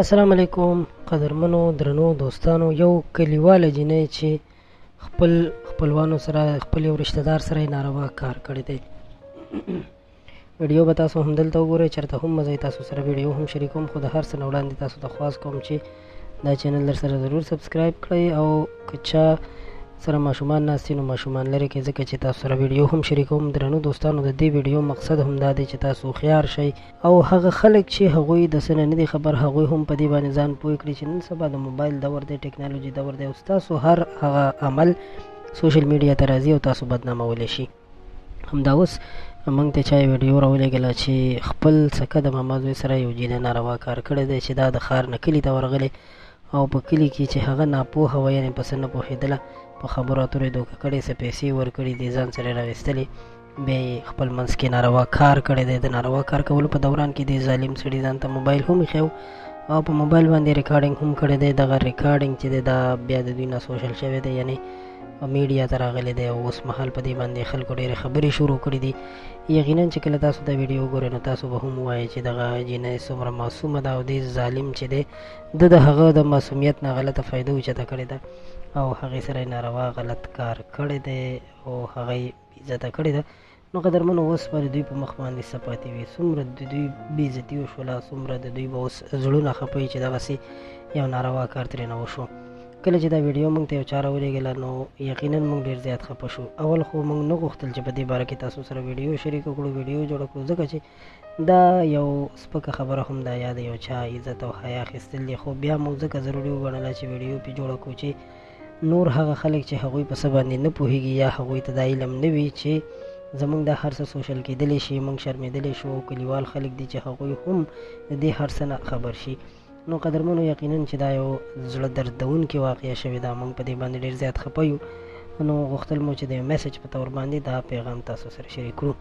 السلام علیکم قدرمنو درنو دوستانو. یو کلیواله جنۍ چې خپلوانو سره خپل یو رشتہ دار سره یې ناروا کار کړی دی. ویډیو به تاسو هم دلته وګورئ، چېرته هم مزه تاسو سره ویډیو هم شریکوم، خو د هر څه نه وړاندې تاسو ته خواست کوم چې دا چینل در سره ضرور سبسکرایب کړئ، او که چا سره ماشومان ناست دي نو ماشومان لرې کړئ، ځکه چې تاسو سره ویډیو هم شریکوم. درنو دوستانو، د دې ویډیو مقصد هم دا دی چې تاسو هوښیار شئ او هغه خلک چې هغوی د څه نه دي خبر، هغوی هم په دې باندې ځان پوه کړي چې نن سبا د موبایل دور دی، ټیکنالوژي دور دی، او ستاسو هر هغه عمل سوشل میډیا ته راځي او تاسو بدنامولی شي. همدا اوس موږ ته چا ویډیو راولېږله چې خپل سکه د ماما زوی سره یو جینۍ ناروا کار کړی دی، چې دا د ښار نه کلي ته ورغلی او په کلي کې چې هغه ناپوهه وه، یعنې په څه نه پوهېدله، په خبرو اترو یې دوکه کړې، څه پیسې ورکړي دي، ځان سره یې راویستلې، بیا یې خپل منځ کې ناروا کار کړی دی. د ناروا کار کولو په دوران کې دې ظالم سړي ځان ته موبایل هم ایښی او په موبایل باندې ریکارډینګ هم کړی دی. دغه ریکارډینګ چې دی دا بیا د دوی نه سوشل شوی دی، یعنې میډیا ته راغلی دی، او اوس مهال په دې باندې خلکو ډېرې خبرې شروع کړي دي. یقینا چې کله تاسو دا ویډیو وګورئ نو تاسو به هم ووایئ چې دغه جینۍ څومره معصومه ده، او دې ظالم چې دی د هغه د معصومیت نه غلطه فایده اوچته کړې ده او هغې سره یې ناروا غلط کار کړی دی او هغه یې بېعزته کړې ده. نو قدرمنو، اوس به د دوی په مخ باندې څه پاتې وي، څومره د دوی بېعزتي وشوله، څومره د دوی به اوس زړونه خفه چې دغسې یو ناروا کار ترېنه وشو. کله چې دا ویډیو موږ ته یو چا راولېږله نو یقینا موږ ډېر زیات خفه شو. اول خو موږ نه غوښتل چې په دې باره کې تاسو سره ویډیو شریکه کړو، ویډیو جوړه کړو، ځکه چې دا یو سپکه خبره هم ده، یا د یو چا عزت او حیا اخیستل دي، خو بیا موږ ځکه ضروري وګڼله چې ویډیو پرې جوړه کړو چې نور هغه خلک چې هغوی په څه باندې نه پوهېږي یا هغوی ته دا علم نه وي چې زموږ دا هر څه سوشل کېدلی شي، موږ شرمېدلی شو، او کلیوال خلک دي چې هغوی هم د دې هر څه نه خبر شي. نو قدرمنو، یقینا چې دا یو زړه دردونکې واقعه شوې ده، موږ په دې باندې ډېر زیات خفه یو. نو غوښتل مو چې د یو میسج په طور باندې دا پیغام تاسو سره شریک کړو.